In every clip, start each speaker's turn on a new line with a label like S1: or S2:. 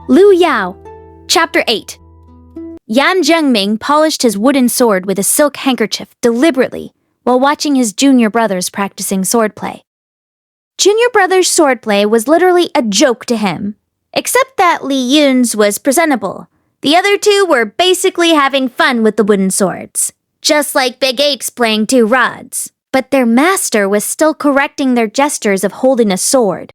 S1: Lu Yao. Chapter 8. Yan Zhengmin polished his wooden sword with a silk handkerchief deliberately while watching his junior brothers practicing swordplay. Junior brothers' swordplay was literally a joke to him, except that Li Yun's was presentable. The other two were basically having fun with the wooden swords, just like big apes playing two rods. But their master was still correcting their gestures of holding a sword.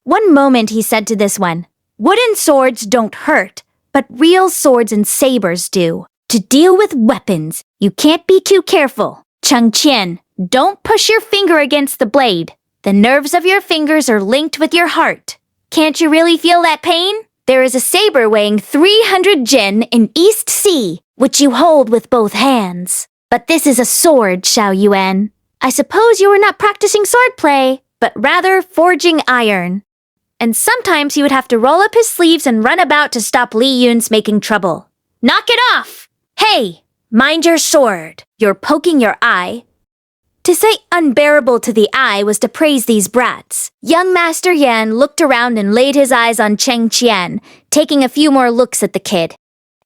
S1: One moment he said to this one, "Wooden swords don't hurt, but real swords and sabers do. To deal with weapons, you can't be too careful. Chun Chian, don't push your finger against the blade. The nerves of your fingers are linked with your heart. Can't you really feel that pain? There is a saber weighing 300 jin in East Sea, which you hold with both hands. But this is a sword, Xiao Yuan. I suppose you were not practicing swordplay, but rather forging iron." And sometimes he would have to roll up his sleeves and run about to stop Li Yun's making trouble. "Knock it off! Hey, mind your sword. You're poking your eye." To say unbearable to the eye was to praise these brats. Young Master Yan looked around and laid his eyes on Chun Chian, taking a few more looks at the kid.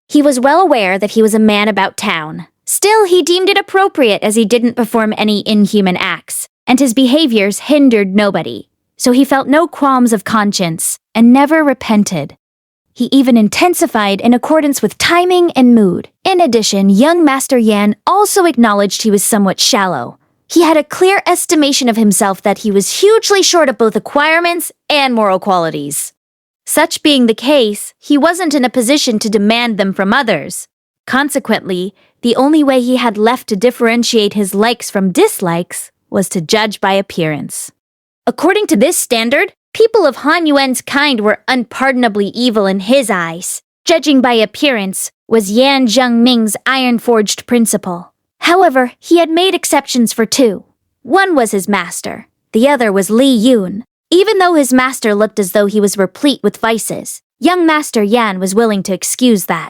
S1: He was well aware that he was a man about town. Still, he deemed it appropriate as he didn't perform any inhuman acts, and his behaviors hindered nobody. So he felt no qualms of conscience and never repented. He even intensified in accordance with timing and mood. In addition, young Master Yan also acknowledged he was somewhat shallow. He had a clear estimation of himself that he was hugely short of both acquirements and moral qualities. Such being the case, he wasn't in a position to demand them from others. Consequently, the only way he had left to differentiate his likes from dislikes was to judge by appearance. According to this standard, people of Han Yuan's kind were unpardonably evil in his eyes. Judging by appearance was Yan Zhengming's iron-forged principle. However, he had made exceptions for two. One was his master. The other was Li Yun. Even though his master looked as though he was replete with vices, young Master Yan was willing to excuse that.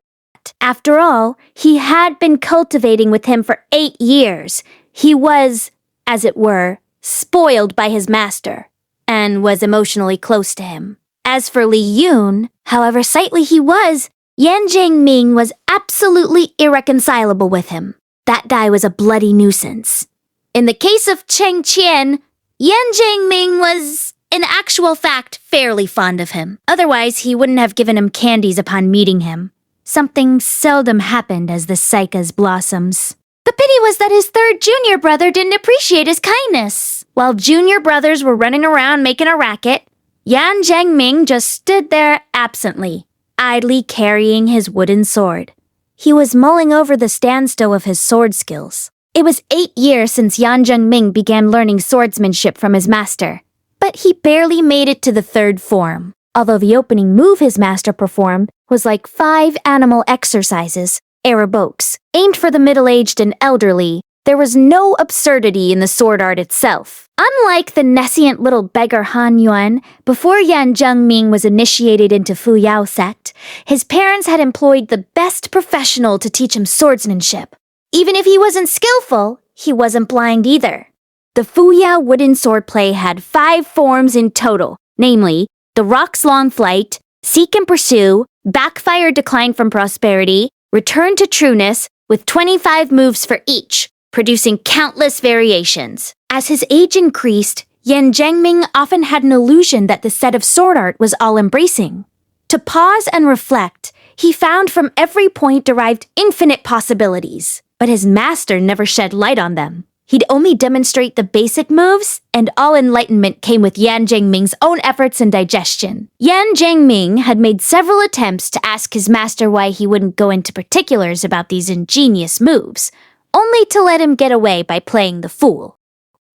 S1: After all, he had been cultivating with him for 8 years. He was, as it were, spoiled by his master, and was emotionally close to him. As for Li Yun, however sightly he was, Yan Zhengmin was absolutely irreconcilable with him. That guy was a bloody nuisance. In the case of Chun Chian, Yan Zhengmin was, in actual fact, fairly fond of him. Otherwise, he wouldn't have given him candies upon meeting him. Something seldom happened as the cycas blossoms. The pity was that his third junior brother didn't appreciate his kindness. While junior brothers were running around making a racket, Yan Zhengmin just stood there absently, idly carrying his wooden sword. He was mulling over the standstill of his sword skills. It was 8 years since Yan Zhengmin began learning swordsmanship from his master, but he barely made it to the third form. Although the opening move his master performed was like 5 animal exercises, aerobokes, aimed for the middle-aged and elderly, there was no absurdity in the sword art itself. Unlike the nescient little beggar Han Yuan, before Yan Zhengmin was initiated into Fuyao Sect, his parents had employed the best professional to teach him swordsmanship. Even if he wasn't skillful, he wasn't blind either. The Fuyao wooden swordplay had 5 forms in total, namely, the Rock's Long Flight, Seek and Pursue, Backfire Decline from Prosperity, Return to Trueness, with 25 moves for each, producing countless variations. As his age increased, Yan Zhengmin often had an illusion that the set of sword art was all-embracing. To pause and reflect, he found from every point derived infinite possibilities, but his master never shed light on them. He'd only demonstrate the basic moves, and all enlightenment came with Yan Zhengmin's own efforts and digestion. Yan Zhengmin had made several attempts to ask his master why he wouldn't go into particulars about these ingenious moves, only to let him get away by playing the fool.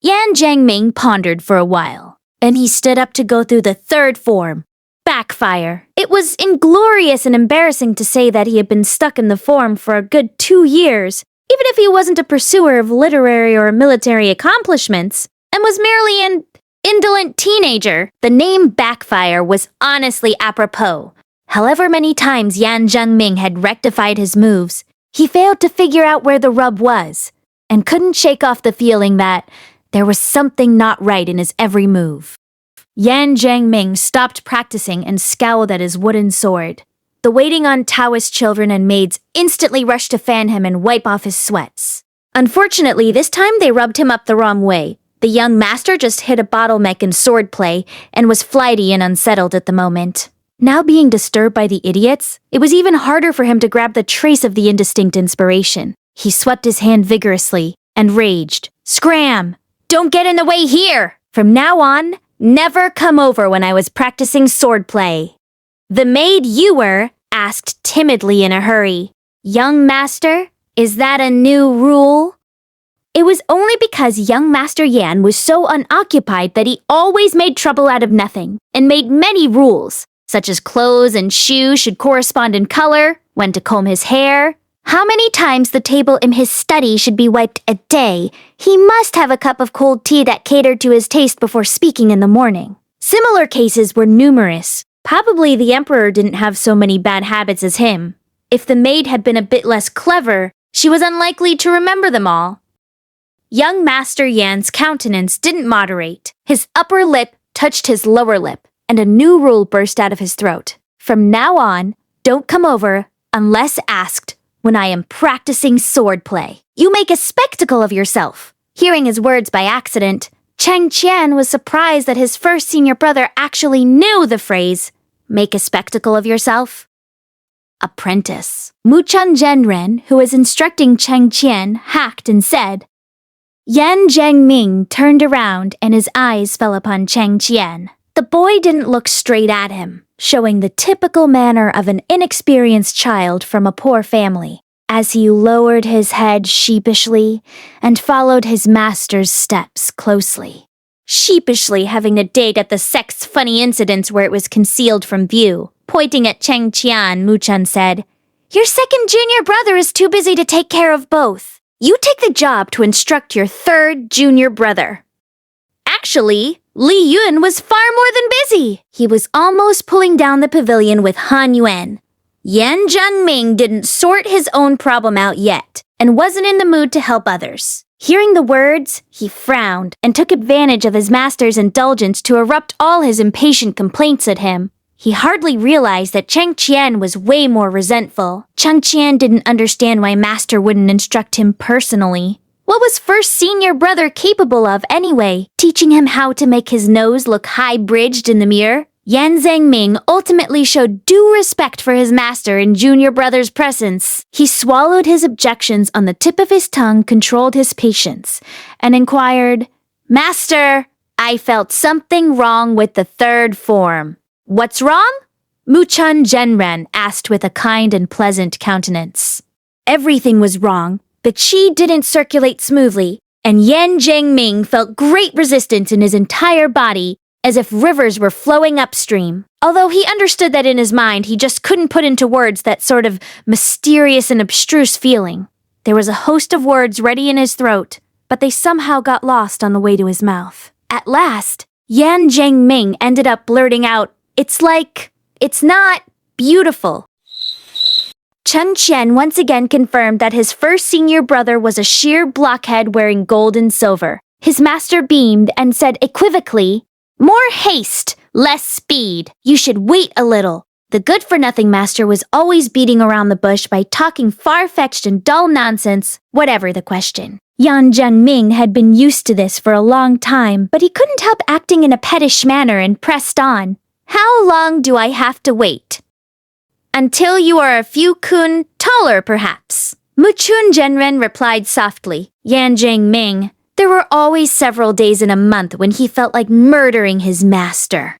S1: Yan Zhengmin pondered for a while. Then he stood up to go through the third form, Backfire. It was inglorious and embarrassing to say that he had been stuck in the form for a good 2 years, even if he wasn't a pursuer of literary or military accomplishments, and was merely an indolent teenager. The name Backfire was honestly apropos. However many times Yan Zhengmin had rectified his moves, he failed to figure out where the rub was, and couldn't shake off the feeling that there was something not right in his every move. Yan Zhengmin stopped practicing and scowled at his wooden sword. The waiting on Taoist children and maids instantly rushed to fan him and wipe off his sweats. Unfortunately, this time they rubbed him up the wrong way. The young master just hit a bottleneck in swordplay and was flighty and unsettled at the moment. Now being disturbed by the idiots, it was even harder for him to grab the trace of the indistinct inspiration. He swept his hand vigorously and raged. "Scram! Don't get in the way here! From now on, never come over when I was practicing swordplay." The maid Ewer asked timidly in a hurry, "Young master, is that a new rule?" It was only because young Master Yan was so unoccupied that he always made trouble out of nothing and made many rules, such as clothes and shoes should correspond in color, when to comb his hair, how many times the table in his study should be wiped a day, he must have a cup of cold tea that catered to his taste before speaking in the morning. Similar cases were numerous. Probably the emperor didn't have so many bad habits as him. If the maid had been a bit less clever, she was unlikely to remember them all. Young Master Yan's countenance didn't moderate. His upper lip touched his lower lip, and a new rule burst out of his throat. "From now on, don't come over unless asked when I am practicing swordplay. You make a spectacle of yourself." Hearing his words by accident, Chun Chian was surprised that his first senior brother actually knew the phrase, "make a spectacle of yourself." Apprentice. Muchun Zhenren, who was instructing Chun Chian, hacked and said. Yan Zhengmin turned around and his eyes fell upon Chun Chian. The boy didn't look straight at him, showing the typical manner of an inexperienced child from a poor family, as he lowered his head sheepishly and followed his master's steps closely. Sheepishly having a dig at the sect's funny incidents where it was concealed from view. Pointing at Chun Chian, Muchun said, "Your second junior brother is too busy to take care of both. You take the job to instruct your third junior brother." Actually, Li Yun was far more than busy. He was almost pulling down the pavilion with Han Yuan. Yan Zhengming didn't sort his own problem out yet and wasn't in the mood to help others. Hearing the words, he frowned and took advantage of his master's indulgence to erupt all his impatient complaints at him. He hardly realized that Chun Chian was way more resentful. Chun Chian didn't understand why Master wouldn't instruct him personally. What was first senior brother capable of anyway? Teaching him how to make his nose look high-bridged in the mirror? Yan Zhengming ultimately showed due respect for his master in junior brother's presence. He swallowed his objections on the tip of his tongue, controlled his patience, and inquired, "Master, I felt something wrong with the third form." "What's wrong?" Muchun Zhenren asked with a kind and pleasant countenance. Everything was wrong. The qi didn't circulate smoothly, and Yan Zhengming felt great resistance in his entire body, as if rivers were flowing upstream. Although he understood that in his mind, he just couldn't put into words that sort of mysterious and abstruse feeling. There was a host of words ready in his throat, but they somehow got lost on the way to his mouth. At last, Yan Zhengming ended up blurting out, "It's not beautiful." Chun Chian once again confirmed that his first senior brother was a sheer blockhead wearing gold and silver. His master beamed and said equivocally, "More haste, less speed. You should wait a little." The good-for-nothing master was always beating around the bush by talking far-fetched and dull nonsense, whatever the question. Yan Zhengming had been used to this for a long time, but he couldn't help acting in a pettish manner and pressed on. "How long do I have to wait?" "Until you are a few kun taller, perhaps." Muchun Zhenren replied softly. Yan Zhengming, there were always several days in a month when he felt like murdering his master.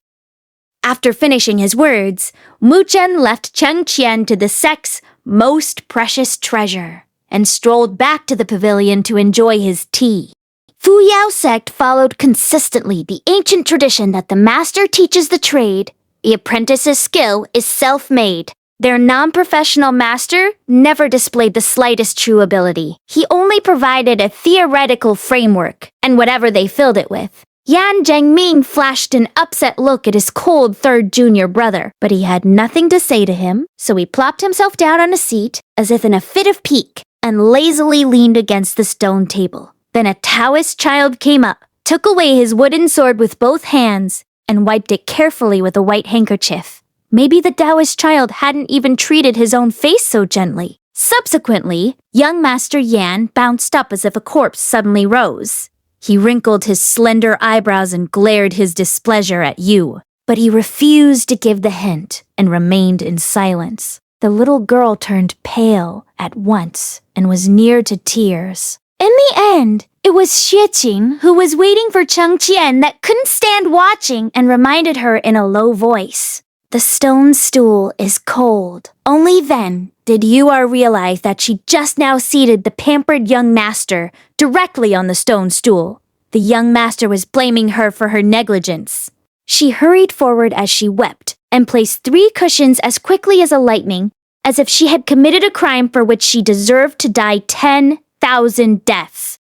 S1: After finishing his words, Muchun left Chun Chian to the sect's most precious treasure and strolled back to the pavilion to enjoy his tea. Fuyao Sect followed consistently the ancient tradition that the master teaches the trade, the apprentice's skill is self-made. Their non-professional master never displayed the slightest true ability. He only provided a theoretical framework, and whatever they filled it with. Yan Zhengming flashed an upset look at his cold third junior brother, but he had nothing to say to him, so he plopped himself down on a seat, as if in a fit of pique, and lazily leaned against the stone table. Then a Taoist child came up, took away his wooden sword with both hands, and wiped it carefully with a white handkerchief. Maybe the Taoist child hadn't even treated his own face so gently. Subsequently, young Master Yan bounced up as if a corpse suddenly rose. He wrinkled his slender eyebrows and glared his displeasure at you, but he refused to give the hint and remained in silence. The little girl turned pale at once and was near to tears. In the end, it was Xueqing who was waiting for Chun Chian that couldn't stand watching and reminded her in a low voice. The stone stool is cold. Only then did Yua realize that she just now seated the pampered young master directly on the stone stool. The young master was blaming her for her negligence. She hurried forward as she wept and placed 3 cushions as quickly as a lightning, as if she had committed a crime for which she deserved to die 10,000 deaths.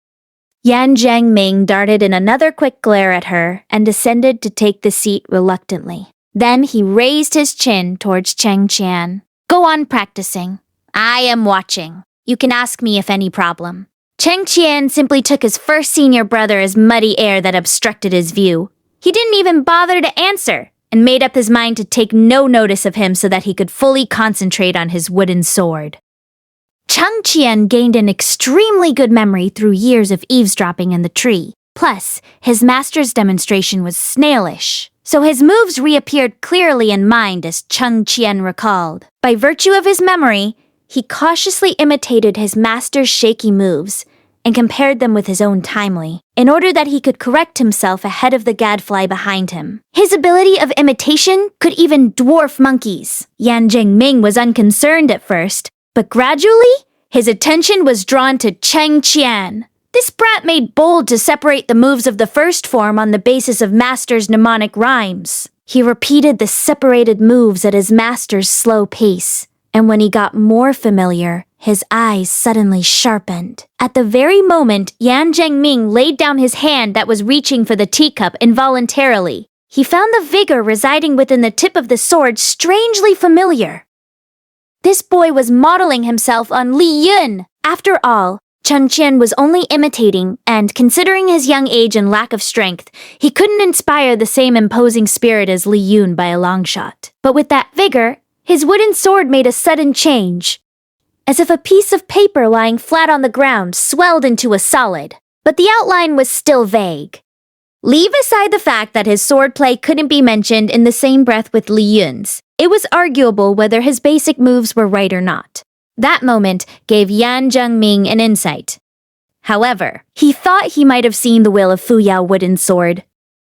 S1: Yan Zhengming darted in another quick glare at her and descended to take the seat reluctantly. Then he raised his chin towards Chun Chian. Go on practicing. I am watching. You can ask me if any problem. Chun Chian simply took his first senior brother as muddy air that obstructed his view. He didn't even bother to answer and made up his mind to take no notice of him so that he could fully concentrate on his wooden sword. Chun Chian gained an extremely good memory through years of eavesdropping in the tree. Plus, his master's demonstration was snailish, so his moves reappeared clearly in mind as Chun Chian recalled. By virtue of his memory, he cautiously imitated his master's shaky moves and compared them with his own timely, in order that he could correct himself ahead of the gadfly behind him. His ability of imitation could even dwarf monkeys. Yan Zhengming was unconcerned at first, but gradually, his attention was drawn to Chun Chian. This brat made bold to separate the moves of the first form on the basis of master's mnemonic rhymes. He repeated the separated moves at his master's slow pace, and when he got more familiar, his eyes suddenly sharpened. At the very moment Yan Zhengming laid down his hand that was reaching for the teacup involuntarily, he found the vigor residing within the tip of the sword strangely familiar. This boy was modeling himself on Li Yun. After all, Chun Chian was only imitating, and considering his young age and lack of strength, he couldn't inspire the same imposing spirit as Li Yun by a long shot. But with that vigor, his wooden sword made a sudden change, as if a piece of paper lying flat on the ground swelled into a solid, but the outline was still vague. Leave aside the fact that his swordplay couldn't be mentioned in the same breath with Li Yun's. It was arguable whether his basic moves were right or not. That moment gave Yan Zhengming an insight. However, he thought he might have seen the will of Fuyao wooden sword.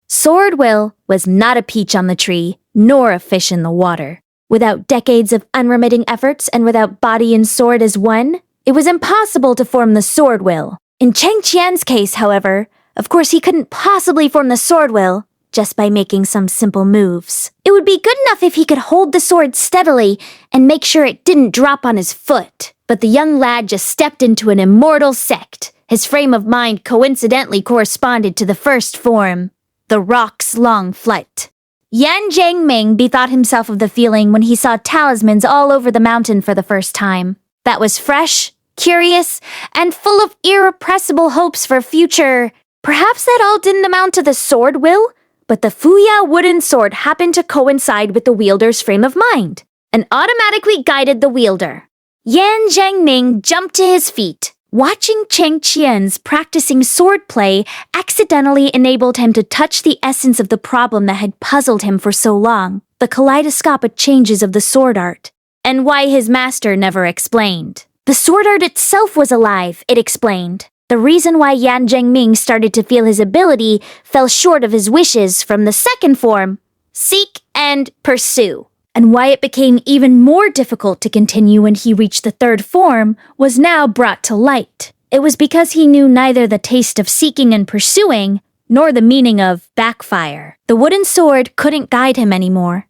S1: Sword will was not a peach on the tree, nor a fish in the water. Without decades of unremitting efforts and without body and sword as one, it was impossible to form the sword will. In Chun Chian's case, however, of course he couldn't possibly form the sword will just by making some simple moves. It would be good enough if he could hold the sword steadily and make sure it didn't drop on his foot. But the young lad just stepped into an immortal sect. His frame of mind coincidentally corresponded to the first form, the rock's long flight. Yan Zhengming bethought himself of the feeling when he saw talismans all over the mountain for the first time. That was fresh, curious, and full of irrepressible hopes for future. Perhaps that all didn't amount to the sword will, but the Fuyao wooden sword happened to coincide with the wielder's frame of mind, and automatically guided the wielder. Yan Zhengming jumped to his feet. Watching Chun Chian's practicing swordplay accidentally enabled him to touch the essence of the problem that had puzzled him for so long, the kaleidoscopic changes of the sword art, and why his master never explained. The sword art itself was alive, it explained. The reason why Yan Zhengming started to feel his ability fell short of his wishes from the second form, seek and pursue. And why it became even more difficult to continue when he reached the third form was now brought to light. It was because he knew neither the taste of seeking and pursuing, nor the meaning of backfire. The wooden sword couldn't guide him anymore.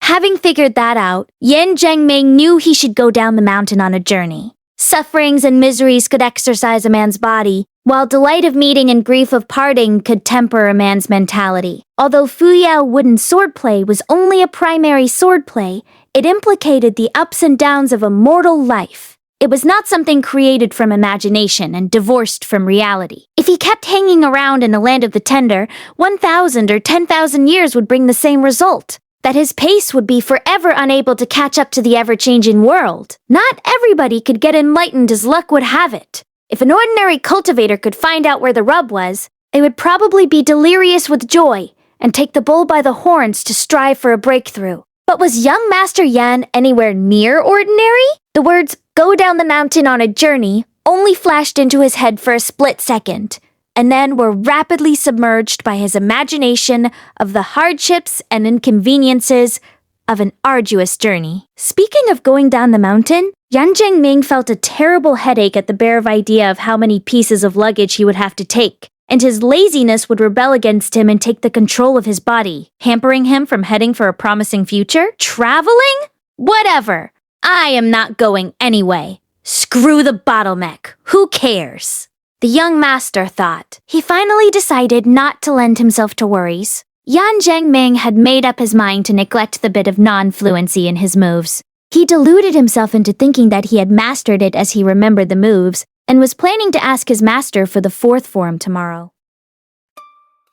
S1: Having figured that out, Yan Zhengming knew he should go down the mountain on a journey. Sufferings and miseries could exercise a man's body, while delight of meeting and grief of parting could temper a man's mentality. Although Fuyao wooden swordplay was only a primary swordplay, it implicated the ups and downs of a mortal life. It was not something created from imagination and divorced from reality. If he kept hanging around in the land of the tender, 1,000 or 10,000 years would bring the same result. That his pace would be forever unable to catch up to the ever-changing world. Not everybody could get enlightened as luck would have it. If an ordinary cultivator could find out where the rub was, they would probably be delirious with joy and take the bull by the horns to strive for a breakthrough. But was young Master Yan anywhere near ordinary? The words, "go down the mountain on a journey," only flashed into his head for a split second, and then were rapidly submerged by his imagination of the hardships and inconveniences of an arduous journey. Speaking of going down the mountain, Yan Zhengming felt a terrible headache at the bare idea of how many pieces of luggage he would have to take, and his laziness would rebel against him and take the control of his body, hampering him from heading for a promising future. Traveling? Whatever. I am not going anyway. Screw the bottleneck. Who cares? The young master thought. He finally decided not to lend himself to worries. Yan Zhengming had made up his mind to neglect the bit of non-fluency in his moves. He deluded himself into thinking that he had mastered it as he remembered the moves, and was planning to ask his master for the 4th form tomorrow.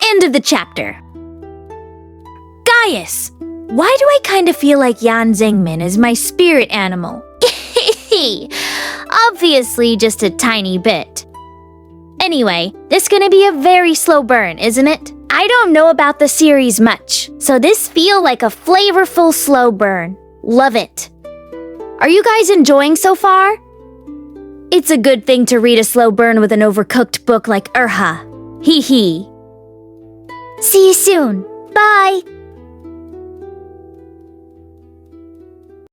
S1: End of the chapter. Gaius! Why do I kind of feel like Yan Zengmin is my spirit animal? Obviously just a tiny bit. Anyway, this is gonna be a very slow burn, isn't it? I don't know about the series much, so this feels like a flavorful slow burn. Love it. Are you guys enjoying so far? It's a good thing to read a slow burn with an overcooked book like Urha. Hee hee. See you soon. Bye.